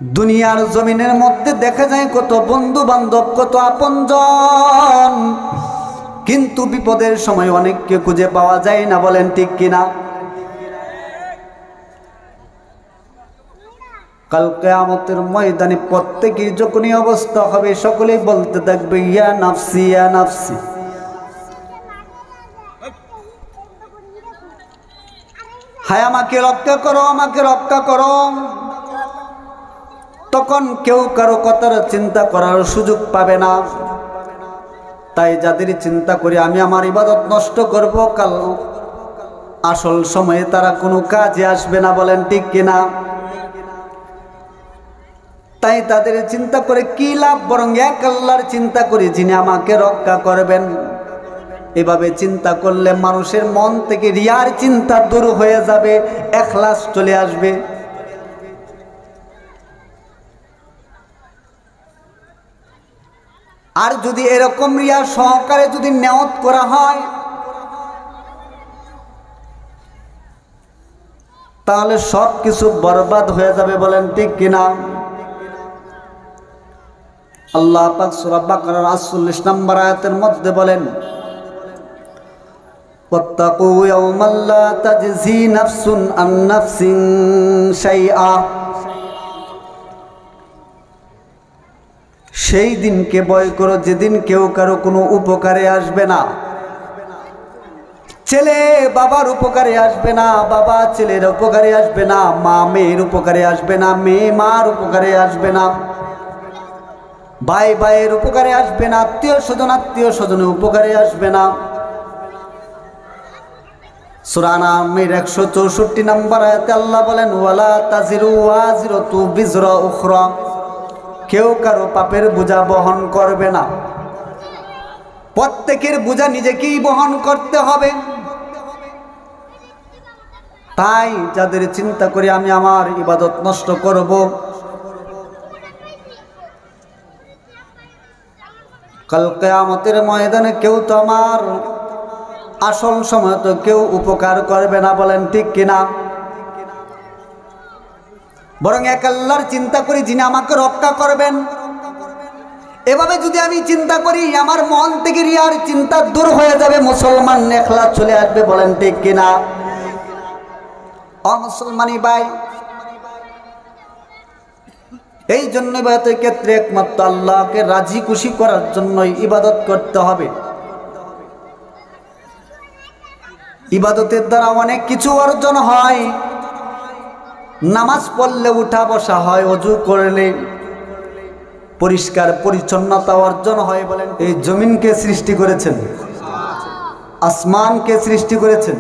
দুনিয়ার জমিনের মধ্যে দেখা যায় কত বন্ধু বান্ধব, কত আপনজন, কিন্তু বিপদের সময় অনেককে খুঁজে পাওয়া যায় না। বলেন ঠিক কিনা? কাল কিয়ামতের ময়দানে প্রত্যেকের যখনই অবস্থা হবে, সকলেই বলতে থাকবে ইয়া নাফসি ইয়া নাফসি। হায় আমাকে রক্ষা করো, আমাকে রক্ষা করো। তখন কেউ কারো কথার চিন্তা করার সুযোগ পাবে না। তাই যাদের চিন্তা করি আমি আমার ইবাদত নষ্ট করব, কাল আসল সময়ে তারা কোনো কাজে আসবে না। বলেন ঠিক কিনা? তাই তাদের চিন্তা করে কি লাভ, বরং এক আল্লাহর চিন্তা করি যিনি আমাকে রক্ষা করবেন। এভাবে চিন্তা করলে মানুষের মন থেকে রিয়ার চিন্তা দূর হয়ে যাবে, ইখলাস চলে আসবে। আর যদি এরকম রিয়া সহকারে যদি নিয়ত করা হয়, তাহলে সব কিছু বরবাদ হয়ে যাবে। বলেন ঠিক কিনা? আল্লাহ পাক সূরা বাকারার ৪৮ নম্বর আয়াতের মধ্যে বলেন, ওয়াত্তাকু ইয়াওমান লা তাজজি নাফসুন আন নাফসিন শাইআ। সেই দিনকে ভয় করো যেদিন কেউ কারো কোনো উপকারে আসবে না। ছেলে বাবার উপকারে আসবে না, বাবা ছেলের উপকারে আসবে না, মা মেয়ের উপকারে আসবে না, মেয়ে মার উপকারে আসবে না, ভাই ভাইয়ের উপকারে আসবে না, আত্মীয় স্বজনের উপকারে আসবে না। সূরা নামের ১৬৪ নম্বর আয়াতে আল্লাহ বলেন, ওয়ালা তাজিরু ওয়াজিরাতু বিজরা উখরা। কেউ কারো পাপের বোঝা বহন করবে না। প্রত্যেকের বোঝা নিজেকেই বহন করতে হবে। তাই যাদের চিন্তা করি আমি আমার ইবাদত নষ্ট করব, কাল কিয়ামতের ময়দানে কেউ তো আমার আসল সময় তো কেউ উপকার করবে না। বলেন ঠিক কিনা? বরং এক আল্লাহর চিন্তা করি যিনি আমাকে রক্ষা করবেন। এভাবে যদি আমি চিন্তা করি, আমার মন থেকে রিয়ার চিন্তা দূর হয়ে যাবে, মুসলমান ইখলাস চলে আসবে। বলেন ঠিক কিনা? অমুসলমানি ভাই, এই জন্য ইবাদতের ক্ষেত্রে একমাত্র আল্লাহকে রাজি খুশি করার জন্যই ইবাদত করতে হবে। ইবাদতের দ্বারা অনেক কিছু অর্জন হয়। নামাজ পড়লে উঠা বসা হয়, ওযু করলে পরিষ্কার পরিচ্ছন্নতা অর্জন হয়। বলেন, এই জমিনকে সৃষ্টি করেছেন, আসমানকে সৃষ্টি করেছেন,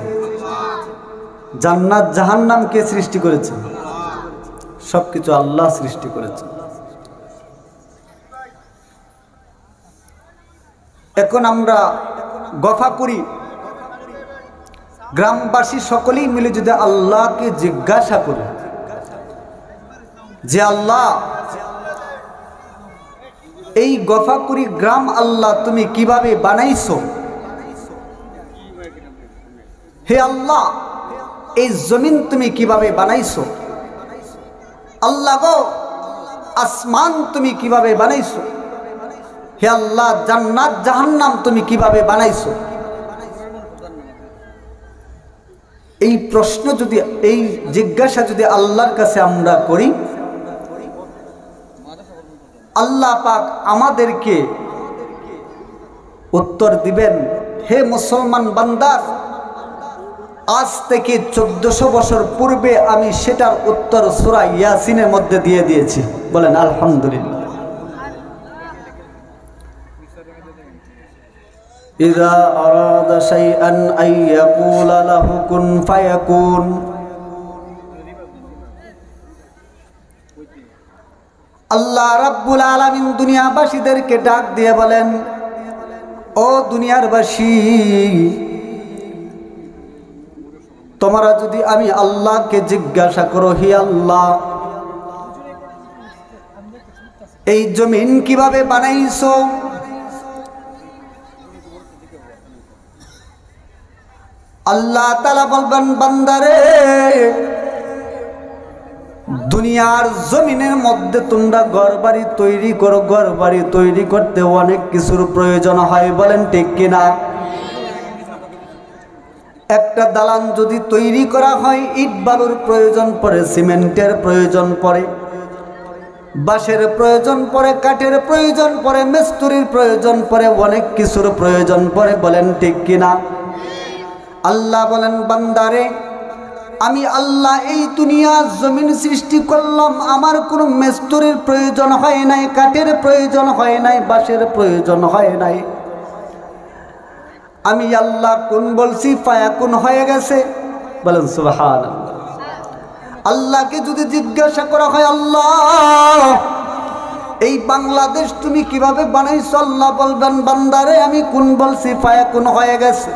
জান্নাত জাহান্নামকে সৃষ্টি করেছেন, সবকিছু আল্লাহ সৃষ্টি করেছেন। এখন আমরা গফা করি, গ্রামবাসী সকলেই মিলে যদি আল্লাহকে জিজ্ঞাসা করি যে আল্লাহ, এই গফাকুরি গ্রাম আল্লাহ তুমি কিভাবে বানাইছো? হে আল্লাহ, এই জমিন তুমি কিভাবে বানাইছো? আল্লাহ গো, আসমান তুমি কিভাবে বানাইছো? হে আল্লাহ, জান্নাত জাহান্নাম তুমি কিভাবে বানাইছো? এই প্রশ্ন যদি, এই জিজ্ঞাসা যদি আল্লাহর কাছে আমরা করি, আল্লাহ পাক আমাদেরকে উত্তর দিবেন, হে মুসলমান বান্দা, আজ থেকে 1400 বছর পূর্বে আমি সেটার উত্তর সূরা ইয়াসিনের মধ্যে দিয়ে দিয়েছি। বলেন আলহামদুলিল্লাহ। ইযা আরাদা শাইআন আন ইয়াকুলা লাহু কুন ফায়াকুন। আল্লাহ রাব্বুল আলামিন দুনিয়াবাসীদেরকে ডাক দিয়ে বলেন, ও দুনিয়ারবাসী, তোমরা যদি আমি আল্লাহকে জিজ্ঞাসা করো, হে আল্লাহ, এই জমিন কিভাবে বানাইছো? আল্লাহ তাআলা বলবেন, বান্দারে, দুনিয়ার জমিনের মধ্যে তোমরা ঘরবাড়ি তৈরি করো, ঘরবাড়ি তৈরি করতে অনেক কিছুর প্রয়োজন হয়, বলেন ঠিক কিনা? একটা দালান যদি তৈরি করা হয়, ইট বালুর প্রয়োজন পড়ে, সিমেন্টের প্রয়োজন পড়ে, বাঁশের প্রয়োজন পড়ে, কাঠের প্রয়োজন পড়ে, মিস্ত্রির প্রয়োজন পড়ে, অনেক কিছুর প্রয়োজন পড়ে, বলেন ঠিক কিনা? আল্লাহ বলেন, বান্দারে আমি আল্লাহ এই দুনিয়ার জমিন সৃষ্টি করলাম, আমার কোনো মিস্ত্রির প্রয়োজন হয় নাই, কাঠের প্রয়োজন হয় নাই, বাঁশের প্রয়োজন হয় নাই। আমি আল্লাহ কোন বলছি ফায়াকুন হয়ে গেছে, বলেন সুবহানাল্লাহ। আল্লাহকে যদি জিজ্ঞাসা করা হয়, আল্লাহ এই বাংলাদেশ তুমি কিভাবে বানাইছো, আল্লাহ বলবেন, বান্দারে আমি কোন বলছি ফায়াকুন হয়ে গেছে।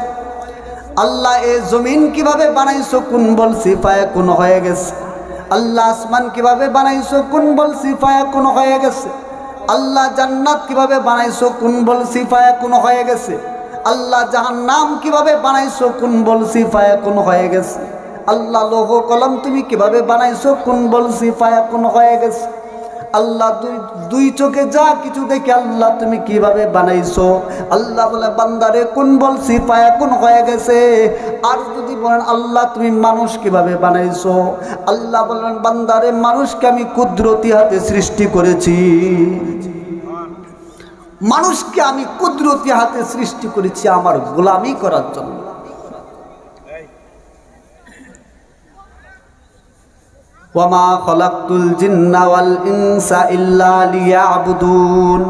আল্লাহ এই জমিন কিভাবে বানাইছো, কোন বলছি ফায়াকুন হয়ে গেছে। আল্লাহ আসমান কিভাবে বানাইছো, কোন বলছি ফায়াকুন হয়ে গেছে। আল্লাহ জান্নাত কিভাবে বানাইছো, কোন বলছি ফায়াকুন হয়ে গেছে। আল্লাহ জাহান্নাম কিভাবে বানাইছো, কোন বলছি ফায়াকুন হয়ে গেছে। আল্লাহ লৌহ কলম তুমি কিভাবে বানাইছো, কোন বলছি ফায়াকুন হয়ে গেছে। আল্লাহ দুই চোখে যা কিছু দেখে আল্লাহ তুমি কিভাবে বানাইছো। আল্লাহ বলে, বান্দারে কোন বলছি ফায়াকুন হয়ে গেছে। আর যদি বলেন, আল্লাহ তুমি মানুষ কিভাবে বানাইছো, আল্লাহ বলেন, বান্দারে মানুষকে আমি কুদরতি হাতে সৃষ্টি করেছি, মানুষকে আমি কুদরতি হাতে সৃষ্টি করেছি আমার গোলামি করার জন্য। ওয়ামা খলাকতুল জিন্না ওয়াল ইনসা ইল্লা লিয়াবুদুন।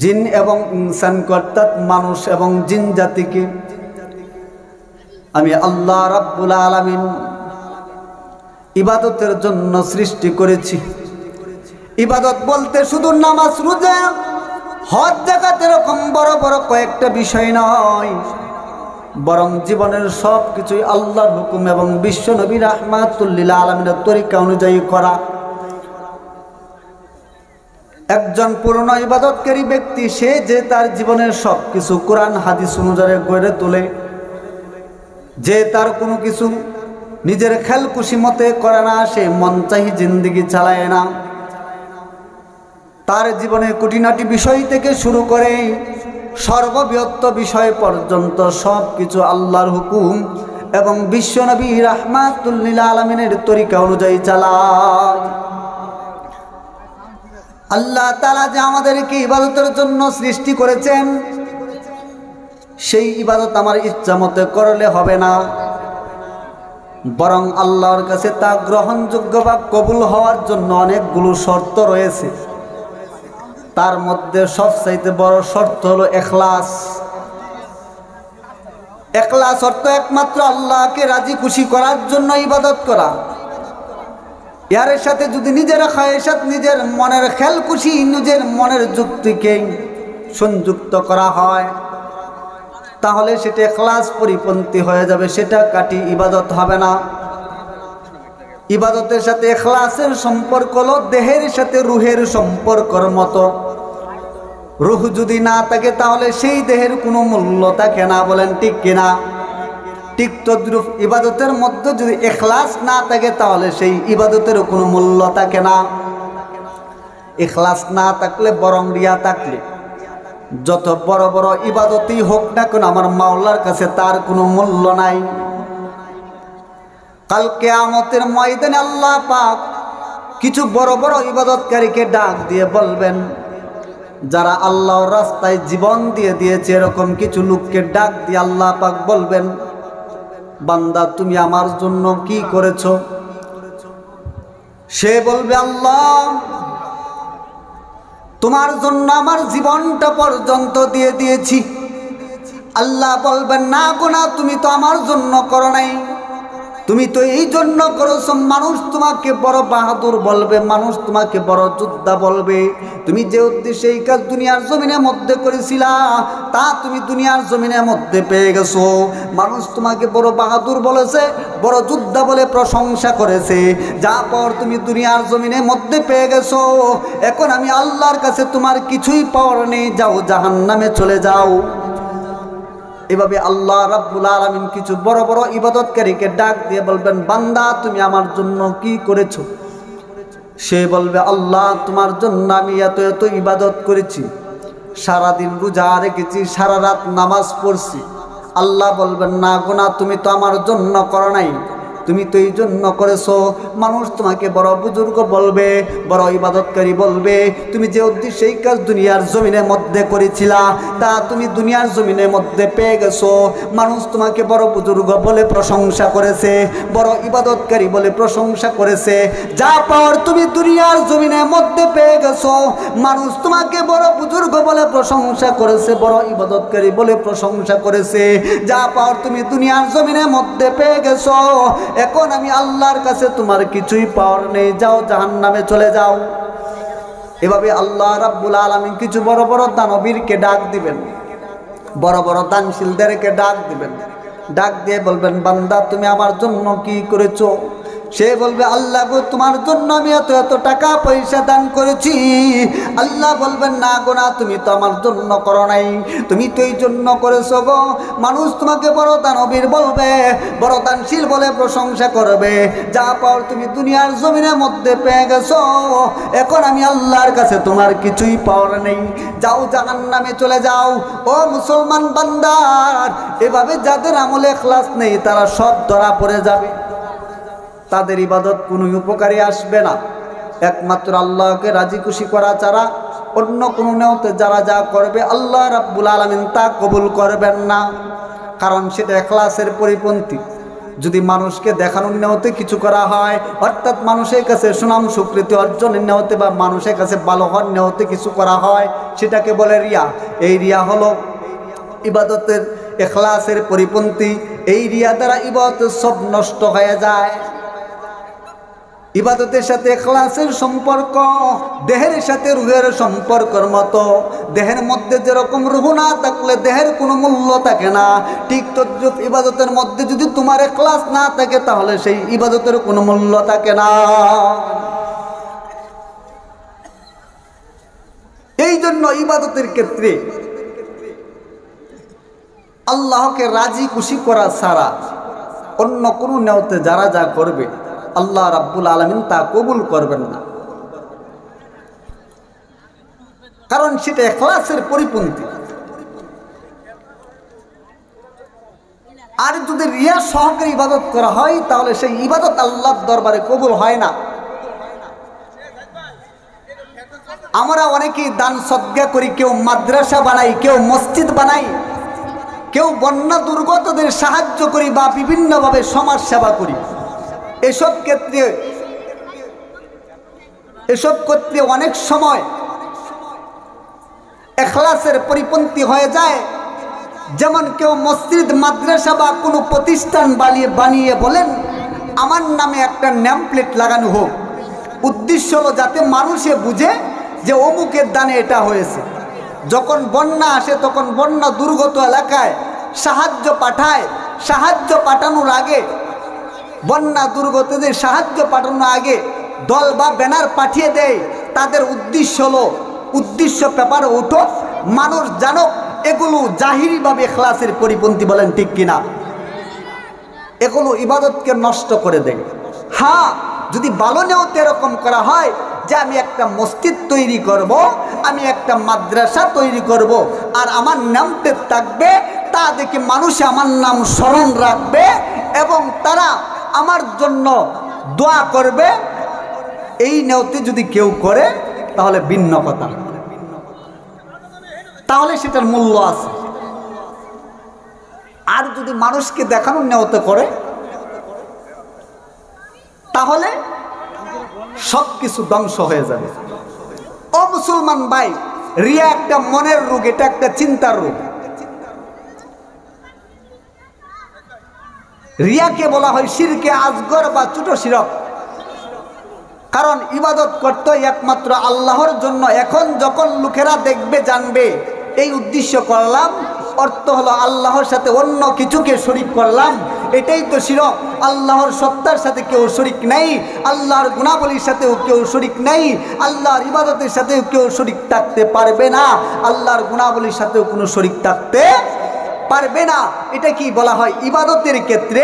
জিন এবং ইনসান অর্থাৎ মানুষ এবং জিন জাতিকে আমি আল্লাহ রাব্বুল আলামিন ইবাদতের জন্য সৃষ্টি করেছি। ইবাদত বলতে শুধু নামাজ, রোজা, হজ, যাকাত এরকম বড় বড় কয়েকটা বিষয় নয়, বরং জীবনের সব কিছুই আল্লাহর হুকুম এবং বিশ্ব নবী রাহমাতুল লিল আলামিনের তরিকা অনুযায়ী করা। একজন পূর্ণ ইবাদতকারী ব্যক্তি সে যে তার জীবনের সব কিছু কোরআন হাদিস অনুযায়ী গড়ে তোলে, যে তার কোনো কিছু নিজের খেল খুশি মতে করে না, সে মন চাহি জিন্দেগি চালায় না। তার জীবনে খুঁটিনাটি বিষয় থেকে শুরু করে সর্ববৃহৎ বিষয় পর্যন্ত সব কিছু আল্লাহর হুকুম এবং বিশ্বনবী রাহমাতুল লিল আলামিনের তরিকা অনুযায়ী চালায়। আল্লাহ তাআলা যে আমাদেরকে ইবাদতের জন্য সৃষ্টি করেছেন, সেই ইবাদত আমার ইচ্ছা মতে করলে হবে না, বরং আল্লাহর কাছে তা গ্রহণযোগ্য বা কবুল হওয়ার জন্য অনেকগুলো শর্ত রয়েছে। তার মধ্যে সবচাইতে বড় শর্ত হলো ইখলাস। ইখলাস অর্থ একমাত্র আল্লাহকে রাজি খুশি করার জন্য ইবাদত করা। এর সাথে যদি নিজের খায়েশাত, নিজের মনের খেল খুশি, নিজের মনের যুক্তিকে সংযুক্ত করা হয়, তাহলে সেটা ইখলাস পরিপন্থী হয়ে যাবে, সেটা কাটি ইবাদত হবে না। ইবাদতের সাথে ইখলাসের সম্পর্ক হলো দেহের সাথে রুহের সম্পর্কের মতো। রুহ যদি না থাকে তাহলে সেই দেহের কোনো মূল্য থাকে না, বলেন ঠিক কিনা? ঠিক তদ্রূপ ইবাদতের মধ্যে যদি ইখলাস না থাকে তাহলে সেই ইবাদতেরও কোনো মূল্য থাকে না। ইখলাস না থাকলে, বরং রিয়া থাকলে, যত বড় বড় ইবাদতই হোক না কেন আমার মাওলার কাছে তার কোনো মূল্য নাই। কাল কিয়ামতের ময়দানে আল্লাহ পাক কিছু বড় বড় ইবাদতকারীকে ডাক দিয়ে বলবেন, যারা আল্লাহর রাস্তায় জীবন দিয়ে দিয়েছে, এরকম কিছু লোককে ডাক দিয়ে আল্লাহ পাক বলবেন, বান্দা তুমি আমার জন্য কি করেছো? সে বলবে, আল্লাহ তোমার জন্য আমার জীবনটা পর্যন্ত দিয়ে দিয়েছি। আল্লাহ বলবেন, না গুনাহ, তুমি তো আমার জন্য করো নাই, তুমি তো এই জন্য করেছো। মানুষ তোমাকে বড় বাহাদুর বলবে, মানুষ তোমাকে বড় যোদ্ধা বলবে। তুমি যে উদ্দেশ্যে এই কাজ দুনিয়ার জমিনের মধ্যে করেছিলা, তা তুমি দুনিয়ার জমিনের মধ্যে পেয়ে গেছো। মানুষ তোমাকে বড় বাহাদুর বলেছে, বড় যোদ্ধা বলে প্রশংসা করেছে, যা পর তুমি দুনিয়ার জমিনের মধ্যে পেয়ে গেছো। এখন আমি আল্লাহর কাছে তোমার কিছুই পাওয়ার নেই, যাও জাহান্নামে চলে যাও। এভাবে আল্লাহ রাব্বুল আলামিন কিছু বড় বড় ইবাদতকারীকে ডাক দিয়ে বলবেন, বান্দা তুমি আমার জন্য কি করেছো? সে বলবে, আল্লাহ তোমার জন্য আমি এত এত ইবাদত করেছি, সারাদিন রোজা রেখেছি, সারা রাত নামাজ পড়ছি। আল্লাহ বলবেন, না গোনা তুমি তো আমার জন্য করো নাই, তুমি তো এই জন্য করেছো। মানুষ তোমাকে বড় বুজুর্গ বলবে, বড় ইবাদতকারী বলবে, তুমি যে উদ্দেশ্যে এই কাজ দুনিয়ার জমিনের মধ্যে করেছিলা তা তুমি দুনিয়ার জমিনের মধ্যে পেয়ে গেছো। মানুষ তোমাকে বড় বুজুর্গ বলে প্রশংসা করেছে, বড় ইবাদতকারী বলে প্রশংসা করেছে। যা পাওয়ার তুমি দুনিয়ার জমিনের মধ্যে পেয়ে গেছো। মানুষ তোমাকে বড় বুজুর্গ বলে প্রশংসা করেছে, বড় ইবাদতকারী বলে প্রশংসা করেছে। যা পাওয়ার তুমি দুনিয়ার জমিনের মধ্যে পেয়ে গেছো। এখন আমি আল্লাহর কাছে তোমার কিছুই পাওয়ার নেই, যাও জাহান্নামে চলে যাও। এভাবে আল্লাহ রাব্বুল আলামিন কিছু বড় বড় দানবীরকে ডাক দিবেন, বড় বড় দানশীলদেরকে ডাক দিবেন, ডাক দিয়ে বলবেন, বান্দা তুমি আমার জন্য কি করেছো? সে বলবে, আল্লাহ গো তোমার জন্য আমি এত এত টাকা পয়সা দান করেছি। আল্লাহ বলবেন, না গো না, তুমি তো আমার জন্য করো নাই, তুমি তো এই জন্য করেছো গো। মানুষ তোমাকে বড় দানবীর বলবে, বড় দানশীল বলে প্রশংসা করবে। যা পাওয়ার তুমি দুনিয়ার জমিনের মধ্যে পেয়ে গেছো। এখন আমি আল্লাহর কাছে তোমার কিছুই পাওয়ার নেই, যাও জাহান্নামে চলে যাও। ও মুসলমান বান্দার, এভাবে যাদের আমলে ইখলাস নেই তারা সব ধরা পড়ে যাবে, তাদের ইবাদত কোনো উপকারে আসবে না। একমাত্র আল্লাহকে রাজি খুশি করা ছাড়া অন্য কোনো নিয়তে যারা যা করবে আল্লাহ রাব্বুল আলামিন তা কবুল করবেন না, কারণ সেটা ইখলাসের পরিপন্থী। যদি মানুষকে দেখানোর নিয়তে কিছু করা হয়, অর্থাৎ মানুষের কাছে সুনাম স্বীকৃতি অর্জনের নিয়তে বা মানুষের কাছে ভালো হওয়ার নিয়তে কিছু করা হয়, সেটাকে বলে রিয়া। এই রিয়া হলো ইবাদতের ইখলাসের পরিপন্থী। এই রিয়া দ্বারা ইবাদত সব নষ্ট হয়ে যায়। ইবাদতের সাথে ইখলাসের সম্পর্ক দেহের সাথে রুহের সম্পর্কের মতো। দেহের মধ্যে যেরকম রুহ না থাকলে দেহের কোনো মূল্য থাকে না, ঠিক তদ্রুপ ইবাদতের মধ্যে যদি তোমার ইখলাস না থাকে তাহলে সেই ইবাদতের কোনো মূল্য থাকে না। এই জন্য ইবাদতের ক্ষেত্রে আল্লাহকে রাজি খুশি করা ছাড়া অন্য কোনো নিয়তে যারা যা করবে আল্লাহ রাব্বুল আলামিন তা কবুল করবেন না, কারণ সেটা ইখলাসের পরিপন্থী। আর যদি রিয়া সহকারে ইবাদত করা হয় তাহলে সেই ইবাদত আল্লাহর দরবারে কবুল হয় না। আমরা অনেকেই দান সদকা করি, কেউ মাদ্রাসা বানাই, কেউ মসজিদ বানাই, কেউ বন্যা দুর্গতদের সাহায্য করি বা বিভিন্নভাবে সমাজ সেবা করি। এসব ক্ষেত্রে অনেক সময় ইখলাসের পরিপন্থী হয়ে যায়। যেমন কেউ মসজিদ মাদ্রাসা বা কোনো প্রতিষ্ঠান বানিয়ে বলেন আমার নামে একটা নেম প্লেট লাগানো হোক। উদ্দেশ্য হলো যাতে মানুষে বুঝে যে অমুকের দানে এটা হয়েছে। যখন বন্যা আসে তখন বন্যা দুর্গত এলাকায় সাহায্য পাঠায়, সাহায্য পাঠানোর আগে বন্যা দুর্গতদের সাহায্য পাঠানোর আগে দল বা ব্যানার পাঠিয়ে দেয়। তাদের উদ্দেশ্য হলো, উদ্দেশ্য পেপারে উঠো, মানুষ জানুক এগুলো জাহিরিভাবে ইখলাসের পরিপন্থী। বলেন ঠিক কিনা? এগুলো ইবাদতকে নষ্ট করে দেয়। হ্যাঁ, যদি ভালো নিয়তে এরকম করা হয় যে আমি একটা মসজিদ তৈরি করব, আমি একটা মাদ্রাসা তৈরি করব, আর আমার নামতে থাকবে, তা দেখে মানুষ আমার নাম স্মরণ রাখবে এবং তারা আমার জন্য দোয়া করবে, এই নিয়তে যদি কেউ করে তাহলে ভিন্ন কথা, তাহলে সেটার মূল্য আছে। আর যদি মানুষকে দেখানোর নিয়তে করে তাহলে সব কিছু ধ্বংস হয়ে যাবে। ও মুসলমান ভাই, রিয়া একটা মনের রোগ, এটা একটা চিন্তার রোগ। রিয়াকে বলা হয় শিরকে আসগর বা ছোট শিরক, কারণ ইবাদত করতে একমাত্র আল্লাহর জন্য। এখন যখন লোকেরা দেখবে, জানবে এই উদ্দেশ্য করলাম, অর্থ হলো আল্লাহর সাথে অন্য কিছুকে শরীক করলাম, এটাই তো শিরক। আল্লাহর সত্তার সাথে কেউ শরীক নাই, আল্লাহর গুণাবলীর সাথেও কেউ শরীক নাই, আল্লাহর ইবাদতের সাথেও কেউ শরীক থাকতে পারবে না, আল্লাহর গুণাবলীর সাথেও কোনো শরীক থাকতে পারবে না। এটা কি বলা হয়? ইবাদতের ক্ষেত্রে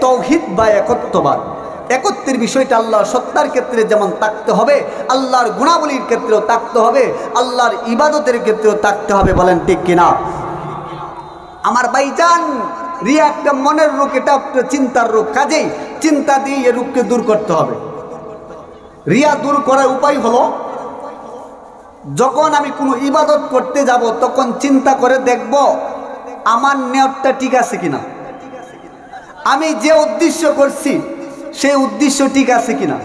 তাওহীদ বা একত্ববাদ। একত্বের বিষয়টা আল্লাহর সত্তার ক্ষেত্রে যেমন থাকতে হবে, আল্লাহর গুণাবলীর ক্ষেত্রেও থাকতে হবে, আল্লাহর ইবাদতের ক্ষেত্রেও থাকতে হবে। বলেন ঠিক কিনা? আমার ভাইজান, রিয়া একটা মনের রোগ, এটা একটা চিন্তার রোগ। কাজেই চিন্তা দিয়ে এই রোগকে দূর করতে হবে। রিয়া দূর করার উপায় হলো, যখন আমি কোনো ইবাদত করতে যাব তখন চিন্তা করে দেখব আমার নিয়তটা ঠিক আছে কিনা, আমি যে উদ্দেশ্য করছি সেই উদ্দেশ্য ঠিক আছে কিনা।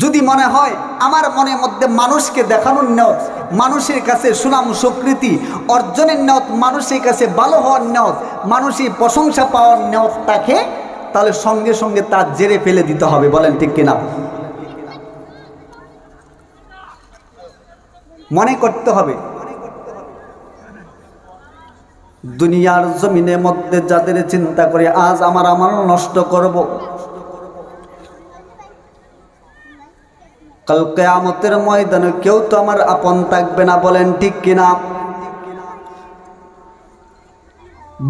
যদি মনে হয় আমার মনের মধ্যে মানুষকে দেখানোর নিয়ত, মানুষের কাছে সুনাম স্বীকৃতি অর্জনের নিয়ত, মানুষের কাছে ভালো হওয়ার নিয়ত, মানুষের প্রশংসা পাওয়ার নিয়ত থাকে, তাহলে সঙ্গে সঙ্গে তার জেরে ফেলে দিতে হবে। বলেন ঠিক কিনা? মনে করতে হবে দুনিয়ার জমিনের মধ্যে যাদের চিন্তা করে আজ আমার নষ্ট করব, কাল কিয়ামতের ময়দানে কেউ তো আমার আপন থাকবে না। বলেন ঠিক কিনা?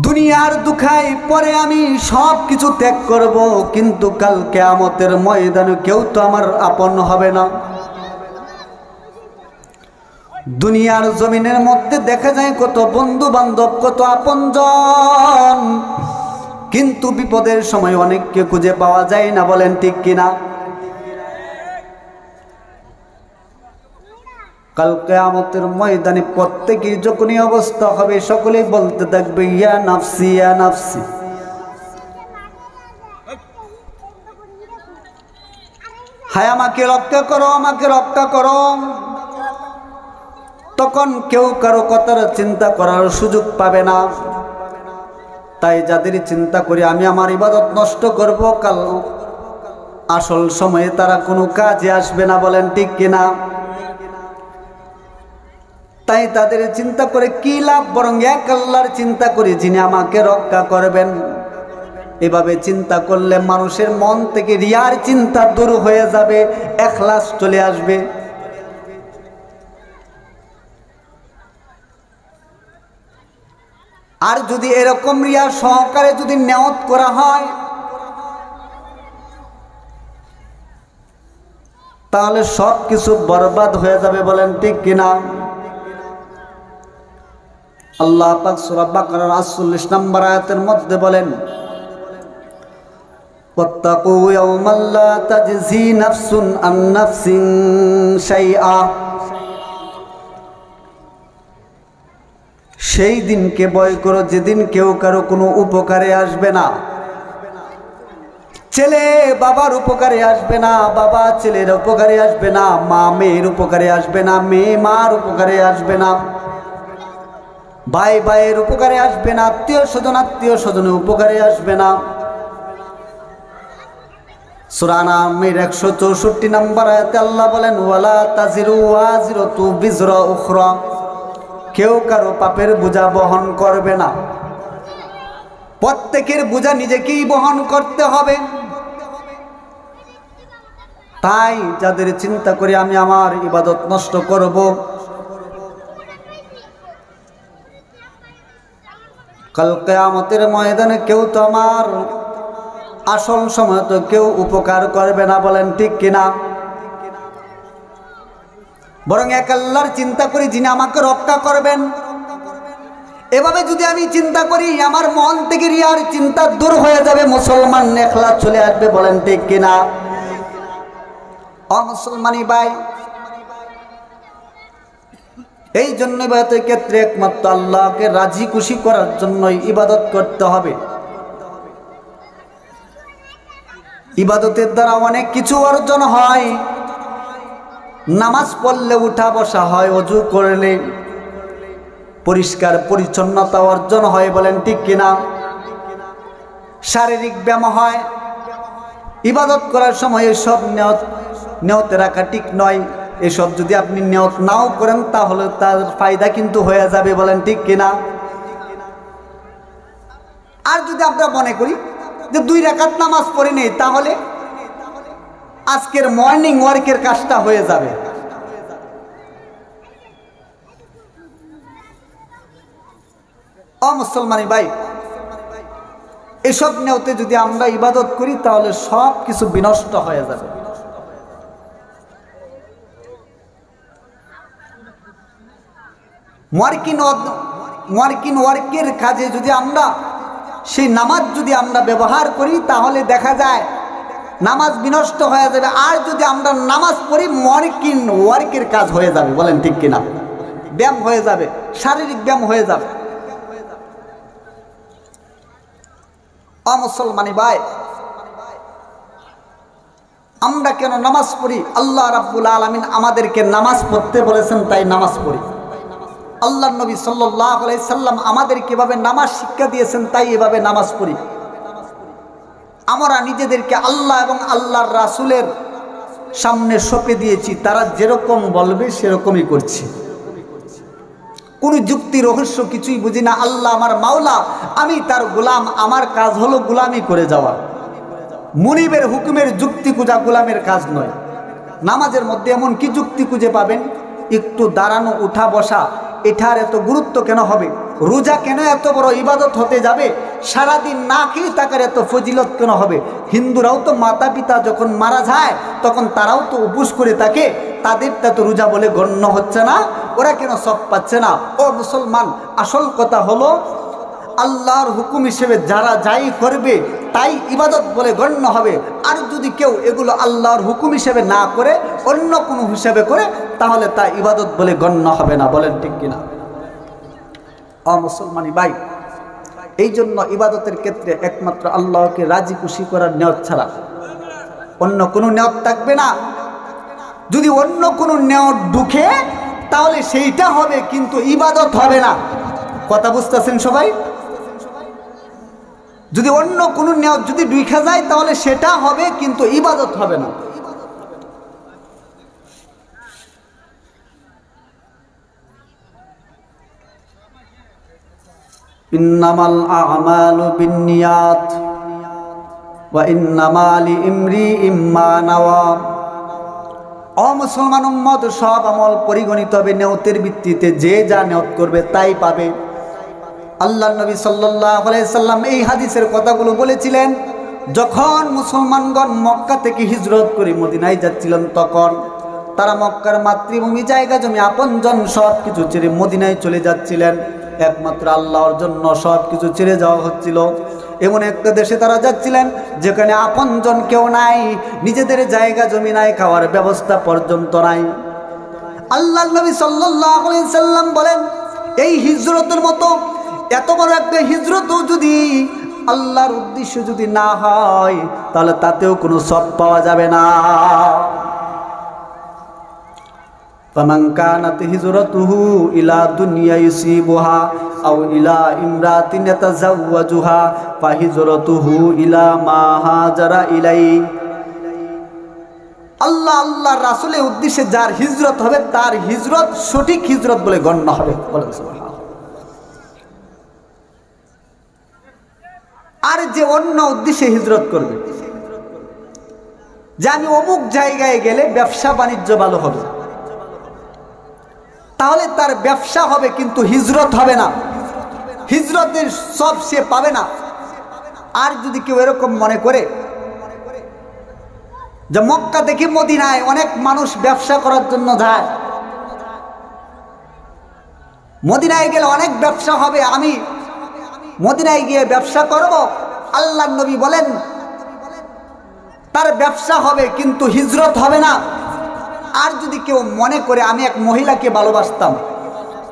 দুনিয়ার দুঃখায় পরে আমি সব কিছু ত্যাগ করব, কিন্তু কাল কিয়ামতের ময়দানে কেউ তো আমার আপন হবে না। দুনিয়ার জমিনের মধ্যে দেখা যায় কত বন্ধু বান্ধব, কত আপনজন, কিন্তু বিপদের সময় অনেককে খুঁজে পাওয়া যায় না। বলেন ঠিক কিনা? কাল কিয়ামতের ময়দানে প্রত্যেকের যখনই অবস্থা হবে, সকলেই বলতে থাকবে ইয়া নাফসি ইয়া নাফসি। হায় আমাকে রক্ষা করো, আমাকে রক্ষা করো। তখন কেউ কারো কথার চিন্তা করার সুযোগ পাবে না। তাই যাদের চিন্তা করি আমি আমার ইবাদত নষ্ট করব, কাল আসল সময়ে তারা কোনো কাজে আসবে না। বলেন ঠিক কিনা? তাই তাদের চিন্তা করে কি লাভ, বরং এক আল্লাহর চিন্তা করি যিনি আমাকে রক্ষা করবেন। এভাবে চিন্তা করলে মানুষের মন থেকে রিয়ার চিন্তা দূর হয়ে যাবে, ইখলাস চলে আসবে। আর যদি এরকম রিয়া সহকারে যদি নিয়ত করা হয়, তাহলে সব কিছু বরবাদ হয়ে যাবে। বলেন ঠিক কিনা? আল্লাহ পাক সূরা বাকারার ৪৮ নম্বর আয়াতের মধ্যে বলেন, ওয়াত্তাকু ইয়াওমান লা তাজজি নাফসুন আন নাফসিন শাইআ। সেই দিনকে ভয় করো যেদিন কেউ কারো কোনো উপকারে আসবে না। ছেলে বাবার উপকারে আসবে না, বাবা ছেলের উপকারে আসবে না, মা মেয়ের উপকারে আসবে না, মেয়ে মার উপকারে আসবে না, ভাই ভাইয়ের উপকারে আসবে না, আত্মীয় স্বজনের উপকারে আসবে না। সূরা আনামের ১৬৪ নম্বর আয়াতে আল্লাহ বলেন, ওয়ালা তাজিরু ওয়াজিরাতু বিজরা উখরা। কেউ কারো পাপের বোঝা বহন করবে না। প্রত্যেকের বোঝা নিজেকেই বহন করতে হবে। তাই যাদের চিন্তা করি আমি আমার ইবাদত নষ্ট করব, কাল কিয়ামতের ময়দানে কেউ তো আমার আসল সময় তো কেউ উপকার করবে না। বলেন ঠিক কিনা? বরং এক আল্লাহর চিন্তা করি যিনি আমাকে রক্ষা করবেন। এভাবে যদি আমি চিন্তা করি, আমার মন থেকে রিয়ার চিন্তা দূর হয়ে যাবে, মুসলমান ইখলাস চলে আসবে। বলেন ঠিক কিনা? অমুসলমানি ভাই, এই জন্য ইবাদতের ক্ষেত্রে একমাত্র আল্লাহকে রাজি খুশি করার জন্যই ইবাদত করতে হবে। ইবাদতের দ্বারা অনেক কিছু অর্জন হয়। নামাজ পড়লে উঠা বসা হয়, ওযু করলে পরিষ্কার পরিচ্ছন্নতা অর্জন হয়। বলেন ঠিক কিনা? শারীরিক ব্যায়াম হয়। ইবাদত করার সময় এসব নিয়ত রাখা ঠিক নয়। এসব যদি আপনি নিয়ত নাও করেন তাহলে তার ফায়দা কিন্তু হয়ে যাবে। বলেন ঠিক কিনা? আর যদি আমরা মনে করি যে 2 রাকাত নামাজ পড়ি নেই, তাহলে আজকের মর্নিং ওয়ার্কের কাজটা হয়ে যাবে। মুসলমানি ভাই, এসব নিয়তে যদি আমরা ইবাদত করি তাহলে সব কিছু বিনষ্ট হয়ে যাবে। মার্কিন ওয়ার্কের কাজে যদি আমরা সেই নামাজ যদি আমরা ব্যবহার করি তাহলে দেখা যায় নামাজ বিনষ্ট হয়ে যাবে। আর যদি আমরা নামাজ পড়ি মার্কিন ওয়ার্কের কাজ হয়ে যাবে। বলেন ঠিক কিনা? ব্যায়াম হয়ে যাবে, শারীরিক ব্যায়াম হয়ে যাবে। মুসলমানি ভাই, আমরা কেন নামাজ পড়ি? আল্লাহ রাব্বুল আলামিন আমাদেরকে নামাজ পড়তে বলেছেন, তাই নামাজ পড়ি। আল্লাহ নবী সাল্লাল্লাহু আলাইহি সাল্লাম আমাদের কিভাবে নামাজ শিক্ষা দিয়েছেন, তাই এভাবে নামাজ পড়ি। আমরা নিজেদেরকে আল্লাহ এবং আল্লাহর রাসূলের সামনে সঁপে দিয়েছি, তারা যেরকম বলবে সেরকমই করছি। কোনো যুক্তি রহস্য কিছুই বুঝি না। আল্লাহ আমার মাওলা, আমি তার গোলাম, আমার কাজ হলো গোলামি করে যাওয়া। মুনিবের হুকুমের যুক্তি খুঁজা গোলামের কাজ নয়। নামাজের মধ্যে এমন কি যুক্তি খুঁজে পাবেন? একটু দাঁড়ানো, উঠা বসা, এটার এত গুরুত্ব কেন হবে? রোজা কেন এত বড় ইবাদত হতে যাবে? সারাদিন না খেয়ে থাকার এত ফজিলত কেন হবে? হিন্দুরাও তো মাতা পিতা যখন মারা যায় তখন তারাও তো উপোস করে থাকে, তাদেরটা তো রোজা বলে গণ্য হচ্ছে না, ওরা কেন সব পাচ্ছে না? ও মুসলমান, আসল কথা হলো আল্লাহর হুকুম হিসেবে যারা যাই করবে তাই ইবাদত বলে গণ্য হবে। আর যদি কেউ এগুলো আল্লাহর হুকুম হিসেবে না করে অন্য কোনো হিসেবে করে তাহলে তা ইবাদত বলে গণ্য হবে না। বলেন ঠিক কিনা? মুসলমানি ভাই, এই জন্য ইবাদতের ক্ষেত্রে একমাত্র আল্লাহকে রাজি খুশি করার নিয়ত ছাড়া অন্য কোনো নিয়ত থাকবে না। যদি অন্য কোনো নিয়ত ঢুকে তাহলে সেইটা হবে, কিন্তু ইবাদত হবে না। কথা বুঝতেছেন সবাই? যদি অন্য কোনো নিয়ত যদি ঢুকে যায় তাহলে সেটা হবে, কিন্তু ইবাদত হবে না। ইন্নামাল আমালু বিন্নিয়াত ওয়া ইন্নামা লিইমরিইম মা নাওয়া। মুসলমান উম্মত, সব আমল পরিগণিত হবে নিয়তের ভিত্তিতে। যে যা নিয়ত করবে তাই পাবে। আল্লাহ নবী সাল্লাল্লাহু আলাইহি সাল্লাম এই হাদিসের কথাগুলো বলেছিলেন যখন মুসলমানগণ মক্কা থেকে হিজরত করে মদিনায় যাচ্ছিলেন, তখন তারা মক্কার মাতৃভূমি, জায়গা জমি, আপনজন সব কিছু ছেড়ে মদিনায় চলে যাচ্ছিলেন। একমাত্র আল্লাহর জন্য সব কিছু ছেড়ে যাওয়া হচ্ছিল। এমন একটা দেশে তারা যাচ্ছিলেন যেখানে আপনজন কেউ নাই, নিজেদের জায়গা জমি নাই, খাওয়ার ব্যবস্থা পর্যন্ত নাই। আল্লাহ নবী সাল্লাল্লাহু আলাইহি সাল্লাম বলেন, এই হিজরতের মতো এত বড় একটা হিজরতও যদি আল্লাহর উদ্দেশ্য যদি না হয় তাহলে তাতেও কোনো সওয়াব পাওয়া যাবে না। ফামান কানাত হিজরাতুহু ইলা দুনিয়া ইউসিবুহা আও ইলা ইমরাতিন ইয়াতাযাওয়াজুহা ফাহিজরাতুহু ইলা মা হাজারা ইলাই। আল্লাহ আল্লাহর রাসূলের উদ্দেশ্যে যার হিজরত হবে তার হিজরত সঠিক হিজরত বলে গণ্য হবে। বলেন সুবহানাল্লাহ। আর যে অন্য উদ্দেশ্যে হিজরত করবে, যে আমি অমুক জায়গায় গেলে ব্যবসা বাণিজ্য ভালো হবে, তাহলে তার ব্যবসা হবে কিন্তু হিজরত হবে না, হিজরতের সব সে পাবে না। আর যদি কেউ এরকম মনে করে যে মক্কা থেকে মদিনায় অনেক মানুষ ব্যবসা করার জন্য যায়, মদিনায় গেলে অনেক ব্যবসা হবে, আমি মদিনায় গিয়ে ব্যবসা করব, আল্লাহর নবী বলেন তার ব্যবসা হবে কিন্তু হিজরত হবে না। আর যদি কেউ মনে করে আমি এক মহিলাকে ভালোবাসতাম,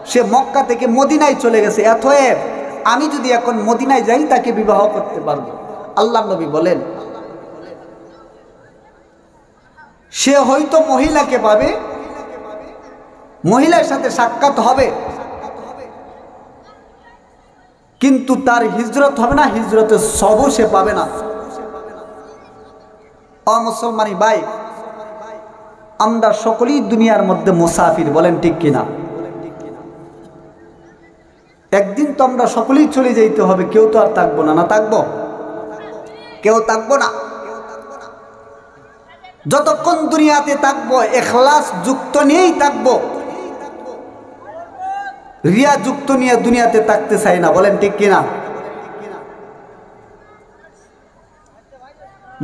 সে মক্কা থেকে মদিনায় চলে গেছে, অতএব আমি যদি এখন মদিনায় যাই তাকে বিবাহ করতে পারবো, আল্লাহর নবী বলেন সে হয়তো মহিলাকে পাবে, মহিলার সাথে সাক্ষাৎ হবে, কিন্তু তার হিজরত হবে না, হিজরতের সবও সে পাবে না। মুসলমানি ভাই, আমরা সকলেই দুনিয়ার মধ্যে মুসাফির। বলেন ঠিক কিনা? একদিন তো আমরা সকলেই চলে যাইতে হবে, কেউ তো আর থাকবো না। না থাকবো? কেউ থাকবো না। যতক্ষণ দুনিয়াতে থাকবো ইখলাস যুক্ত নিয়েই থাকবো। রিয়া যুক্ত নিয়ে দুনিয়াতে থাকতে চাই না, বলেন ঠিক কিনা?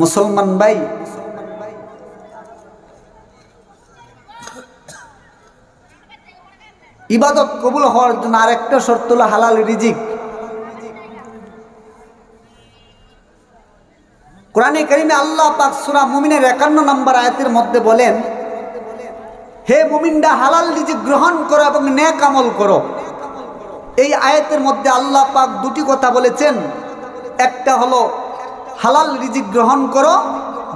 মুসলমান ভাই, ইবাদত কবুল হওয়ার জন্য আরেকটা শর্ত হলো হালাল রিজিক। কোরআনে কারিমে আল্লাহ পাক সূরা মুমিনের 51 নম্বর আয়াতের মধ্যে বলেন, হে মুমিনরা হালাল রিজিক গ্রহণ করো এবং নেক আমল করো। এই আয়াতের মধ্যে আল্লাহ পাক দুটি কথা বলেছেন, একটা হলো হালাল রিজিক গ্রহণ করো,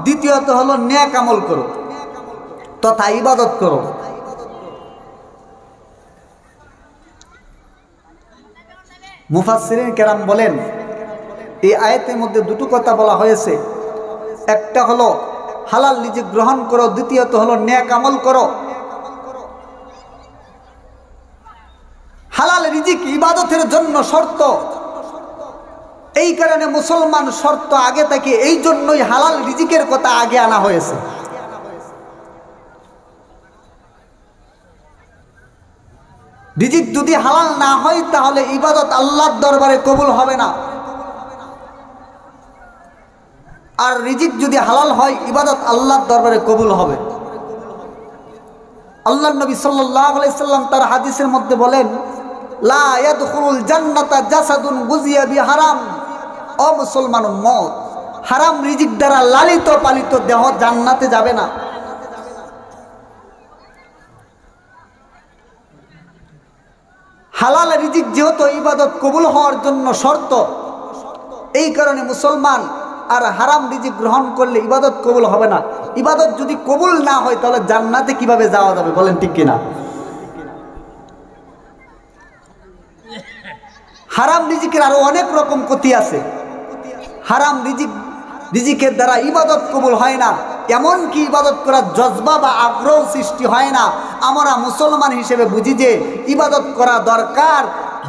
দ্বিতীয়ত হলো নেক আমল করো তথা ইবাদত করো। মুফাসসিরিন কেরাম বলেন, এই আয়াতের মধ্যে দুটো কথা বলা হয়েছে, একটা হলো হালাল রিজিক গ্রহণ করো, দ্বিতীয়ত হলো নেক আমল করো। হালাল রিজিক ইবাদতের জন্য শর্ত, এই কারণে মুসলমান শর্ত আগে থেকে, এই জন্যই হালাল রিজিকের কথা আগে আনা হয়েছে। রিজিক যদি হালাল না হয় তাহলে ইবাদত আল্লাহর দরবারে কবুল হবে না, আর রিজিক যদি হালাল হয় ইবাদত আল্লাহর দরবারে কবুল হবে। আল্লাহর নবী সাল্লাল্লাহু আলাইহি সাল্লাম তার হাদিসের মধ্যে বলেন, লা ইয়াদখুলুল জান্নাতা জাসাদুন গুজিয়া বিহারাম। ও মুসলমান উম্মত, হারাম রিজিক দ্বারা লালিত পালিত দেহ জান্নাতে যাবে না। হালাল রিজিক যেহেতু ইবাদত কবুল হওয়ার জন্য শর্ত, এই কারণে মুসলমান আর হারাম রিজিক গ্রহণ করলে ইবাদত কবুল হবে না। ইবাদত যদি কবুল না হয় তাহলে জান্নাতে কিভাবে যাওয়া যাবে, বলেন ঠিক কিনা? হারাম রিজিকের আরো অনেক রকম ক্ষতি আছে। হারাম রিজিকের দ্বারা ইবাদত কবুল হয় না, এমনকি ইবাদত করার জজবা বা আগ্রহ সৃষ্টি হয় না। আমরা মুসলমান হিসেবে বুঝি যে ইবাদত করা দরকার,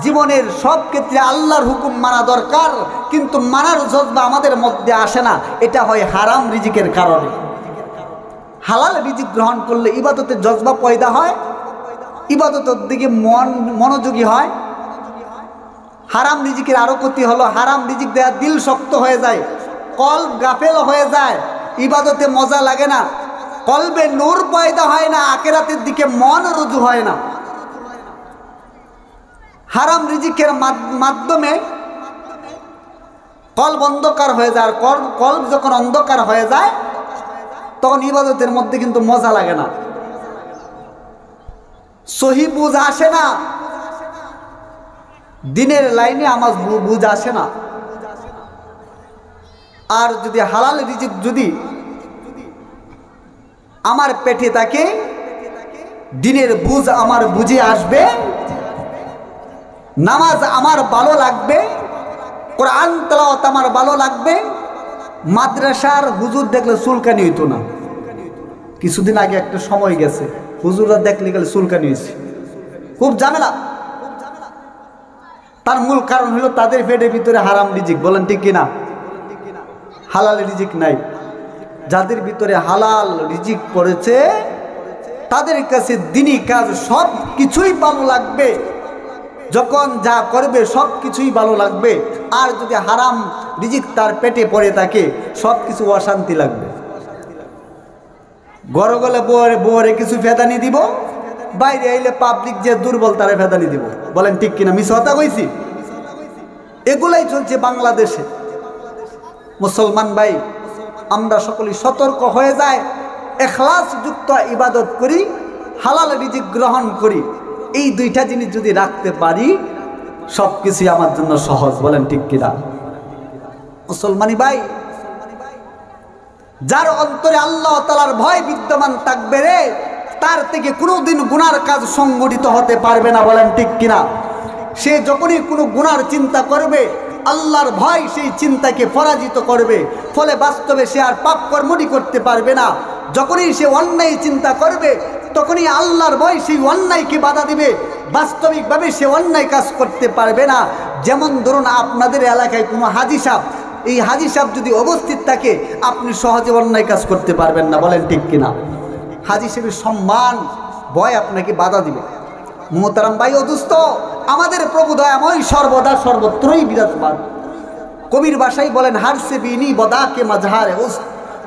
জীবনের সব ক্ষেত্রে আল্লাহর হুকুম মানা দরকার, কিন্তু মানার জজবা আমাদের মধ্যে আসে না। এটা হয় হারাম রিজিকের কারণে। হালাল রিজিক গ্রহণ করলে ইবাদতের জজবা পয়দা হয়, ইবাদতের দিকে মনোযোগী হয়। হারাম রিজিকের আরো ক্ষতি হলো, হারাম রিজিক দেয়া দিল শক্ত হয়ে যায়, কলব গাফেল হয়ে যায়, ইবাদতে মজা লাগে না, কলবে নূর পয়দা হয় না, আখিরাতের দিকে মন রুজু হয় না। হারাম রিজিকের মাধ্যমে কলব অন্ধকার হয়ে যায়, আর কলব যখন অন্ধকার হয়ে যায় তখন ইবাদতের মধ্যে কিন্তু মজা লাগে না, সহি বুঝ আসে না, দিনের লাইনে আমার বুঝ আসে না। আর যদি হালাল রিজিক যদি আমার পেটে থাকে, দিনের বুঝ আমার বুঝে আসবে, নামাজ আমার ভালো লাগবে, কোরআন তেলাওয়াত আমার ভালো লাগবে। মাদ্রাসার হুজুর দেখলে চুলকানি হইতো না। কিছুদিন আগে একটা সময় গেছে, হুজুররা দেখলে গেলে চুলকানি হয়েছে, খুব ঝামেলা। তার মূল কারণ হলো তাদের পেটের ভিতরে হারাম রিজিক, বলেন ঠিক কিনা? হালাল রিজিক নাই। যাদের ভিতরে হালাল রিজিক পড়েছে তাদের কাছে দিনী কাজ সব কিছুই ভালো লাগবে, যখন যা করবে সব কিছুই ভালো লাগবে। আর যদি হারাম রিজিক তার পেটে পড়ে থাকে সব কিছু অশান্তি লাগবে। ঘরে গেলে বউরে কিছু ফেদানি দিব, বাইরে আইলে পাবলিক যে দুর্বল তারা ফেদানি দিব, বলেন ঠিক কিনা? মিস কথা কইছি? এগুলাই চলছে বাংলাদেশে। মুসলমান ভাই, আমরা সকলেই সতর্ক হয়ে যায়, ইখলাস যুক্ত ইবাদত করি, হালাল রিজিক গ্রহণ করি। এই দুইটা জিনিস যদি রাখতে পারি সব কিছুই আমার জন্য সহজ, বলেন ঠিক কিনা? মুসলমানি ভাই, যার অন্তরে আল্লাহ তাআলার ভয় বিদ্যমান থাকবে রে, তার থেকে কোনোদিন গুনার কাজ সংগঠিত হতে পারবে না, বলেন ঠিক কিনা? সে যখনই কোনো গুনার চিন্তা করবে আল্লাহর ভয় সেই চিন্তাকে পরাজিত করবে, ফলে বাস্তবে সে আর পাপ কর্মটি করতে পারবে না। যখনই সে অন্যায় চিন্তা করবে তখনই আল্লাহর ভয় সেই অন্যায়কে বাধা দিবে, বাস্তবিকভাবে সে অন্যায় কাজ করতে পারবে না। যেমন ধরুন আপনাদের এলাকায় কোনো হাজি সাহেব, এই হাজি সাহেব যদি উপস্থিত থাকে আপনি সহজে অন্যায় কাজ করতে পারবেন না, বলেন ঠিক কিনা? হাজি সাহেবের সম্মান ভয় আপনাকে বাধা দিবে। মুহতারাম ভাই ও দোস্ত, আমাদের প্রভু দয়াময় সর্বদা সর্বত্রই বিরাজমান। কবির ভাষায় বলেন, হার সে বিনি বদা কে মাজহারে,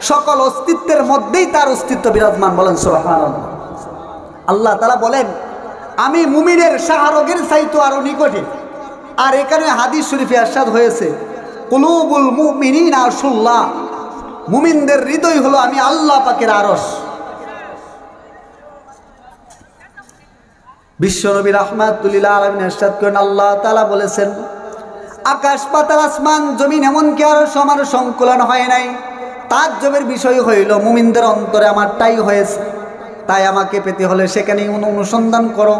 সকল অস্তিত্বের মধ্যেই তার অস্তিত্ব বিরাজমান। বলেন সুবহানাল্লাহ। আল্লাহ তাআলা বলেন, আমি মুমিনের শাহরগের চাইতে আরো নিকটে। আর এখানে হাদিস শরীফে ইরশাদ হয়েছে, কুলুবুল মুমিনিনা আরশুল্লাহ, মুমিনদের হৃদয় হলো আমি আল্লাহ পাকের আরশ। বিশ্বনবী রাহমাতুল লিল আলামিন ইরশাদ করেন, আল্লাহ তাআলা বলেছেন, আকাশ পাতাল আসমান জমিন এমনকি আরশ আমার সংকলন হয় নাই। তাজ্জবের বিষয় হইল মুমিনদের অন্তরে আমারটাই হয়েছে। তাই আমাকে পেতে হলে সেখানেই অনুসন্ধান করো,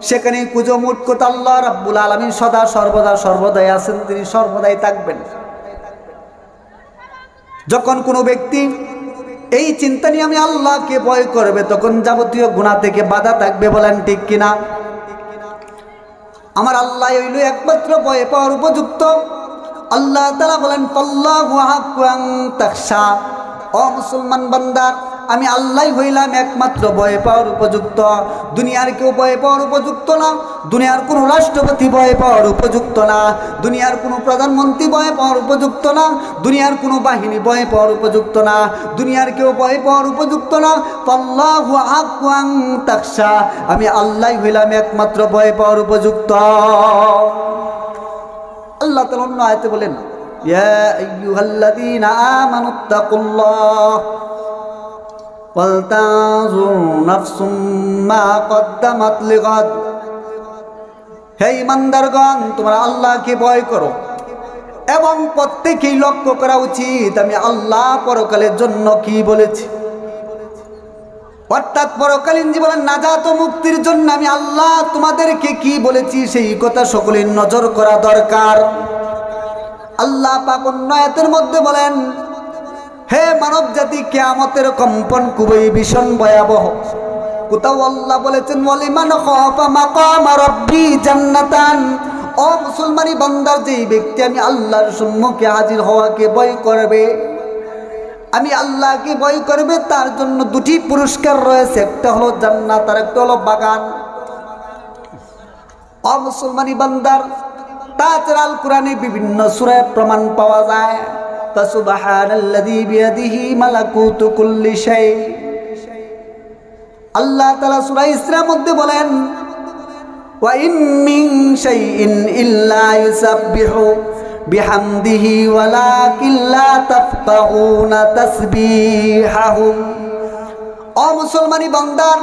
সেখানেই খুঁজো। মোট কথা আল্লাহ রাব্বুল আলামিন সদা সর্বদা সর্বদাই আছেন, তিনি সর্বদাই থাকবেন। যখন কোনো ব্যক্তি এই চিন্তা নিয়ে আমি আল্লাহকে ভয় করবে, তখন যাবতীয় গুনাহ থেকে বাধা থাকবে। বলেন ঠিক কিনা? আমার আল্লাহ হইল একমাত্র ভয় পাওয়ার উপযুক্ত। আল্লাহ তাআলা বলেন, আল্লাহু হাক্কু আন তাখশা, ও মুসলমান বান্দার, আমি আল্লাহ হইলাম একমাত্র ভয় পাওয়ার উপযুক্ত। দুনিয়ার কেউ ভয় পাওয়ার উপযুক্ত না, দুনিয়ার কোনো রাষ্ট্রপতি ভয় পাওয়ার উপযুক্ত না, দুনিয়ার কোনো প্রধানমন্ত্রী ভয় পাওয়ার উপযুক্ত না, দুনিয়ার কোনো বাহিনী ভয় পাওয়ার উপযুক্ত না, দুনিয়ার কেউ ভয় পাওয়ার উপযুক্ত না। আল্লাহু হাক্কু আন তাখশা, আমি আল্লাহ হইলাম একমাত্র ভয় পাওয়ার উপযুক্ত। আল্লাহ তাআলা অন্য আয়াতে বলেন, ইয়া আইয়ুহাল্লাযীনা আমানুত্তাকুল্লাহ ওয়ালতানজুর নাফসুম মা কদ্দামাত লিগাদ, হে ঈমানদারগণ, তোমরা আল্লাহকে ভয় করো এবং প্রত্যেকেই লক্ষ্য করা উচিত আমি আল্লাহ পরকালের জন্য কি বলেছি। অর্থাৎ পরকালীন জীবনের নাজাত ও মুক্তির জন্য আমি আল্লাহ তোমাদেরকে কি বলেছি সেই কথা সকলের নজর করা দরকার। আল্লাহ পাক অন্য আয়াতের মধ্যে বলেন, হে মানব জাতি, কিয়ামতের কম্পন খুবই ভীষণ ভয়াবহ। কোথাও আল্লাহ বলেছেন, ওয়ালিমান খাফা মাকাম রাব্বি জান্নাতান, ও মুসলমানি বান্দার, যেই ব্যক্তি আমি আল্লাহর সম্মুখে হাজির হওয়াকে ভয় করবে, আমি আল্লাহকে ভয় করবে, তার জন্য দুটি পুরস্কার রয়েছে, একটা হলো জান্নাত আর একটা হলো বাগান। ও মুসলমানি বান্দার, তাছাড়া আল কোরআনে বিভিন্ন সূরায় প্রমাণ পাওয়া যায়। ফাসুবহানাল্লাযী বিয়াদিহি মালাকুতু কুল্লি শাই, আল্লাহ তাআলা সূরা ইসরার মধ্যে বলেন, ওয়া ইন মিন শাইইন ইল্লা ইউসাব্বিহু বিহামদিহি ওয়ালাকিন লা তাফকাহুনা তাসবিহাহুম। ও মুসলমানি বান্দার,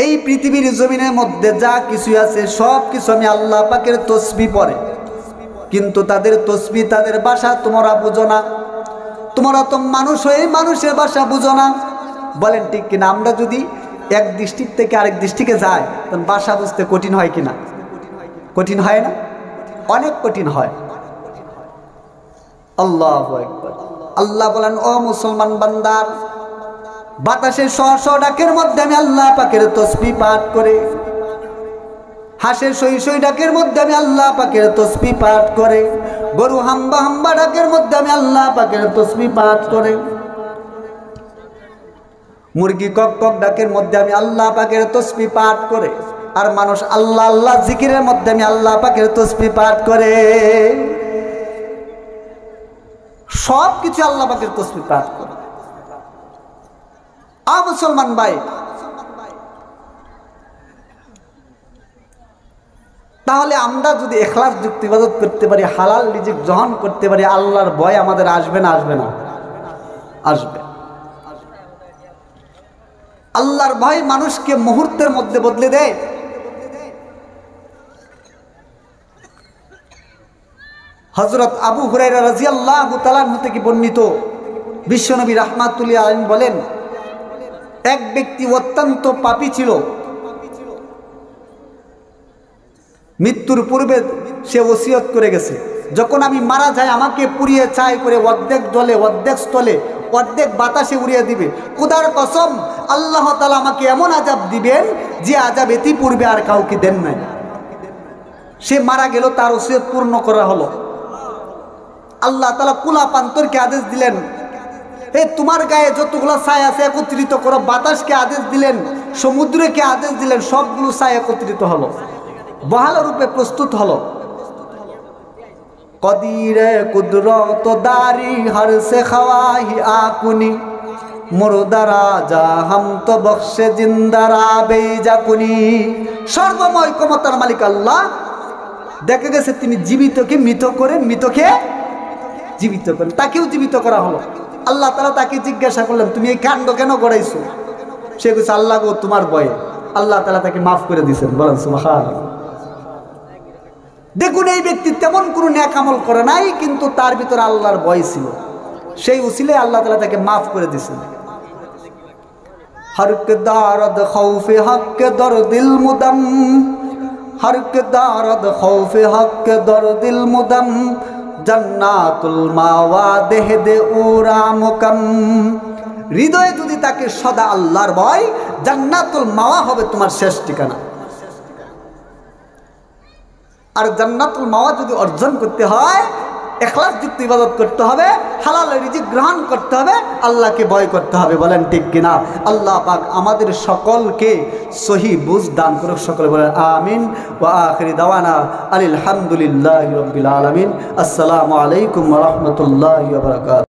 এই পৃথিবীর জমিনের মধ্যে যা কিছু আছে সব কিছু আমি আল্লাহ পাকের তসবিহ পড়ে, কিন্তু তাদের তসবিহ, তাদের ভাষা তোমরা বুঝো না। তোমরা তো মানুষ হয়ে মানুষের ভাষা বুঝো না। বলেন ঠিক কিনা? আমরা যদি এক ডিস্ট্রিক্ট থেকে আরেক ডিস্ট্রিক্টে যাই, তখন ভাষা বুঝতে কঠিন হয় কিনা? কঠিন হয় না? অনেক কঠিন হয়। আল্লাহু আকবার। আল্লাহ বলেন, ও মুসলমান বান্দার, বাতাসের শ ডাকের মধ্যে আমি আল্লাহ পাকের তসবিহ পাঠ করে, হাঁসের সই ডাকের মধ্যে আমি আল্লাহ পাকের তসবিহ পাঠ করে, গরু হাম্বা হাম্বা ডাকের মধ্যে আমি আল্লাহ পাকের তসবিহ পাঠ করে, মুরগি কক কক ডাকের মধ্যে আমি আল্লাহ পাকের তসবিহ পাঠ করে, আর মানুষ আল্লাহ আল্লাহ জিকিরের মধ্যে আমি আল্লাহ পাকের তসবিহ পাঠ করে। সব কিছু আল্লাহ পাকের তসবিহ পাঠ করে। মুসলমান ভাই, তাহলে আমরা যদি ইখলাস যুক্ত ইবাদত করতে পারি, হালাল রিজিক গ্রহণ করতে পারি, আল্লাহর ভয় আমাদের আসবে না? আসবে না? আসবে। আল্লাহর ভয় মানুষকে মুহূর্তের মধ্যে বদলে দেয়। হযরত আবু হুরায়রা রাদিয়াল্লাহু তাআলা থেকে বর্ণিত, বিশ্বনবী রাহমাতুল্লাহি আলাইহি বলেন, এক ব্যক্তি অত্যন্ত পাপী ছিল। মৃত্যুর পূর্বে সে ওসিয়ত করে গেছে, যখন আমি মারা যাই আমাকে পুড়িয়ে ছাই করে অর্ধেক জলে অর্ধেক স্থলে অর্ধেক বাতাসে উড়িয়ে দিবে। খোদার কসম, আল্লাহ তাআলা আমাকে এমন আযাব দিবেন যে আযাব ইতিপূর্বে আর কাউকে দেন নাই। সে মারা গেল, তার ওসিয়ত পূর্ণ করা হলো। আল্লাহ তাআলা কুলা পান্তরকে আদেশ দিলেন, হে তোমার গায়ে যতগুলো ছাই আছে একত্রিত করো। বাতাসকে আদেশ দিলেন, সমুদ্রকে আদেশ দিলেন, সবগুলো ছাই একত্রিত হলো, বহাল রূপে প্রস্তুত হলো। কদিরে কুদরত দারি হর সে খাওয়াহি আকুনি মুরদারা যা হাম তো বখশে জিন্দারা বেজাকুনি। সর্বময় ক্ষমতার মালিক আল্লাহ, দেখা গেছে তিনি জীবিতকে মৃত করে, মৃতকে জীবিত করেন, তাকেও জীবিত করা হলো। আল্লাহ তাআলা তাকে জিজ্ঞাসা করলেন, তুমি এই কাণ্ড কেন গড়াইছো? সে বলছে, আল্লাহ গো তোমার ভয়ে। আল্লাহ তাআলা তাকে মাফ করে দিয়েছেন। বলেন সুবহানাল্লাহ। দেখুন, এই ব্যক্তি তেমন কোনো নেক আমল করে নাই, কিন্তু তার ভিতরে আল্লাহর ভয় ছিল, সেই উসিলে আল্লাহ তাআলা তাকে মাফ করে দিয়েছেন। हर के दारद खौफ हक के दर दिल मुदम, हर के दारद खौफ हक के दर दिल मुदम, जन्नातुल मावा देह दे उरा मुकम। হৃদয়ে যদি তাকে সদা আল্লাহর ভয়, জান্নাতুল মাওয়া হবে তোমার শেষ ঠিকানা। আর জান্নাতুল মাওয়া যদি অর্জন করতে হয়, ইখলাস যুক্ত ইবাদত করতে হবে, হালাল রিজিক গ্রহণ করতে হবে, আল্লাহকে ভয় করতে হবে। বলেন ঠিক কিনা? আল্লাহ পাক আমাদের সকলকে সহি বুঝ দান করুক। সকলে বলেন আমিন। ওয়া আখিরি দাওয়ানা আলহামদুলিল্লাহি রাব্বিল আলামিন। আসসালামু আলাইকুম ওয়া রাহমাতুল্লাহি ওয়া বারাকাতুহু।